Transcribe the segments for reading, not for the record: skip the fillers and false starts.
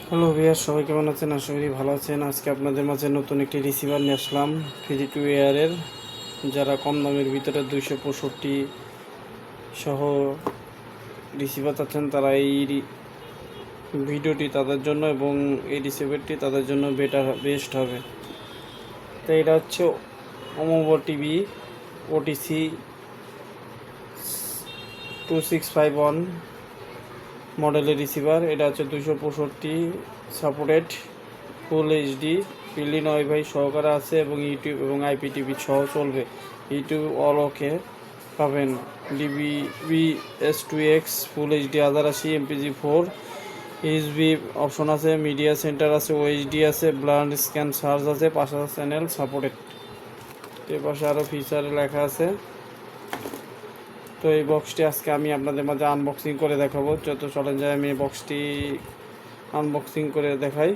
Hello viewer, সবাই কেমন আছেন? আশা করি ভালো আছেন। আজকে আপনাদের মাঝে নতুন একটি রিসিভার নিয়ে আসলাম, ফ্রি টু এয়ারের। যারা কম দামের ভিতরে 265 সহ রিসিভার চাচ্ছেন, তারা এই ভিডিওটি তাদের জন্য এবং এই রিসিভারটি তাদের জন্য বেস্ট হবে। তো এটা হচ্ছে ওমোভো টিভি ওটিসি 2651 মডেলের রিসিভার। এটা হচ্ছে 265 supported, full HD, building wifi সহকারে আছে এবং ইউটিউব এবং আইপিটিভি সহ চলবে। ইউটিউব অল ওকে পাবেন। DVB-S2X full HD 1080 MPG4 HB option আছে, মিডিয়া সেন্টার আছে, ওএইচডি আছে, ব্লান্ড স্ক্যান সার্চ আছে, 5000 চ্যানেল সাপোর্টেড। এর পাশে আরও ফিচার লেখা আছে। তো এই বক্সটি আজকে আমি আপনাদের মাঝে আনবক্সিং করে দেখাবো। যত চলেন যায় আমি এই বক্সটি আনবক্সিং করে দেখাই।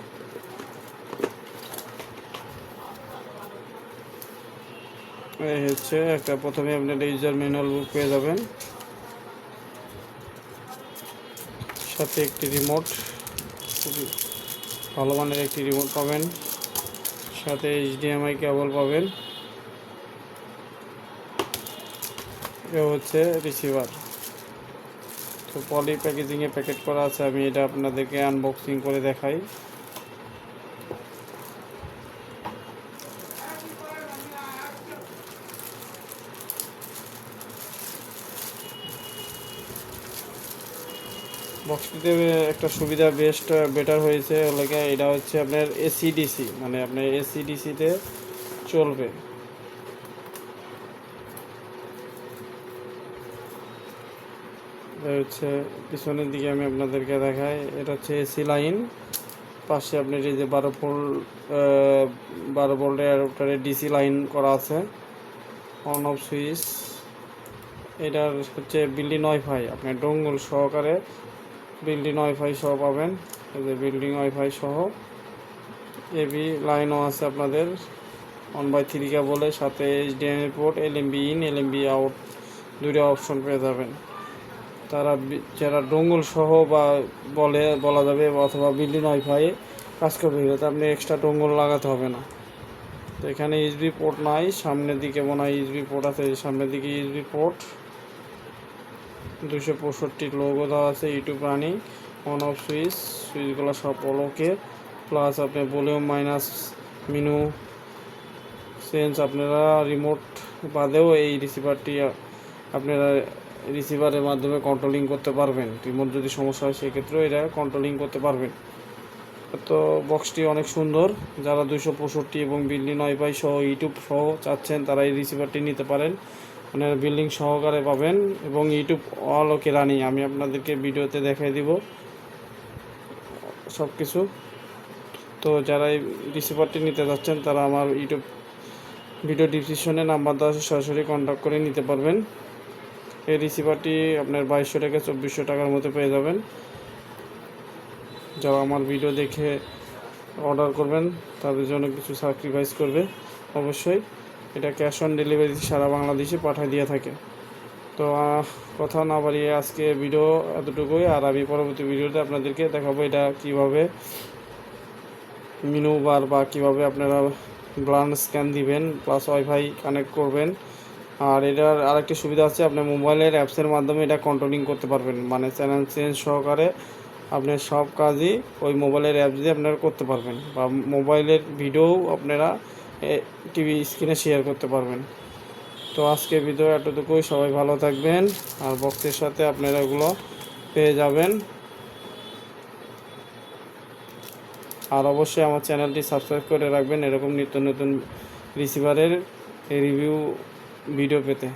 এই হচ্ছে একটা, প্রথমে আপনার ইউজার ম্যানুয়াল বুক পেয়ে যাবেন, সাথে একটি রিমোট, খুবই ভালো মানের একটি রিমোট পাবেন, সাথে HDMI কেবল পাবেন। এ হচ্ছে রিসিভার। তো পলি প্যাকেজিংয়ে প্যাকেট করা আছে, আমি এটা আপনাদেরকে আনবক্সিং করে দেখাই। বক্সটিতে একটা সুবিধা বেটার হয়েছে, ওলাকে এটা হচ্ছে আপনার এসিডিসি, মানে আপনার এসিডিসিতে চলবে। এটা হচ্ছে পিছনের দিকে আমি আপনাদেরকে দেখাই। এটা হচ্ছে এসি লাইন, পাশে আপনার এই যে 12 ভোল্টের অ্যাডাপ্টারে ডিসি লাইন করা আছে, অন অফ সুইচ। এটার হচ্ছে বিল্ডিং ওয়াইফাই, আপনার ডোঙ্গল সহকারে বিল্ডিং ওয়াইফাই সহ পাবেন। এই যে বিল্ডিং ওয়াইফাই সহ এবি লাইনও আছে আপনাদের 1/3 কেবলের সাথে, HDMI port, LMB in LMB out দুইটা অপশন পেয়ে যাবেন। যারা ডোঙ্গল সহ বা বলা যাবে অথবা বিল্ডিং ওয়াইফাই কাজ করবে, যাতে আপনি এক্সট্রা ডোঙ্গল লাগাতে হবে না। তো এখানে ইউএসবি পোর্ট নাই, সামনের দিকে মনে হয় ইউএসবি পোর্ট আছে, সামনের দিকে ইউএসবি পোর্ট। 265 লোগো দেওয়া আছে, ইউটিউব রানিং, অন অফ সুইচগুলো সব ওকে। প্লাস আপনি ভলিউম মাইনাস মেনু চেঞ্জ আপনারা রিমোট বাদেও এই রিসিভারটি আপনারা রিসিভারের মাধ্যমে কন্ট্রোলিং করতে পারবেন। রিমোট যদি সমস্যা হয় সেক্ষেত্রেও এটা কন্ট্রোলিং করতে পারবেন। তো বক্সটি অনেক সুন্দর। যারা 265 এবং বিল্ডিং ওয়াইফাই সহ ইউটিউব সহ চাচ্ছেন, তারা এই রিসিভারটি নিতে পারেন। মানে বিল্ডিং সহকারে পাবেন এবং ইউটিউব অল ওকে রানিং। আমি আপনাদেরকে ভিডিওতে দেখাই দিব সব কিছু। তো যারা এই রিসিভারটি নিতে যাচ্ছেন, তারা আমার ইউটিউব ভিডিও ডিসক্রিপশনে নাম্বার দেওয়া আছে, সরাসরি কন্ট্যাক্ট করে নিতে পারবেন। এই রিসিভারটি আপনার 2200 থেকে 2400 টাকার মতো পেয়ে যাবেন। যারা আমার ভিডিও দেখে অর্ডার করবেন, তাদের জন্য কিছু স্যাক্রিফাইস করবে অবশ্যই। এটা ক্যাশ অন ডেলিভারি সারা বাংলাদেশে পাঠিয়ে দিয়ে থাকে। তো কথা না বাড়িয়ে আজকে ভিডিও এতটুকুই, আর আমি পরবর্তী ভিডিওতে আপনাদেরকে দেখাবো এটা কীভাবে মেনু বার বা কীভাবে আপনারা ব্লান্ড স্ক্যান দিবেন, প্লাস ওয়াইফাই কানেক্ট করবেন। আর এটার আরেকটি সুবিধা আছে, আপনার মোবাইলের অ্যাপসের মাধ্যমে এটা কন্ট্রোলিং করতে পারবেন, মানে চ্যানেল চেঞ্জ সহকারে আপনার সব কাজই ওই মোবাইলের অ্যাপ দিয়ে আপনারা করতে পারবেন, বা মোবাইলের ভিডিও আপনারা টিভি স্ক্রিনে শেয়ার করতে পারবেন। তো আজকে ভিডিও এতটুকুই, সবাই ভালো থাকবেন। আর বক্সের সাথে আপনারা এগুলো পেয়ে যাবেন। আর অবশ্যই আমার চ্যানেলটি সাবস্ক্রাইব করে রাখবেন এরকম নিত্য নতুন রিসিভারের রিভিউ ভিডিও পেতে।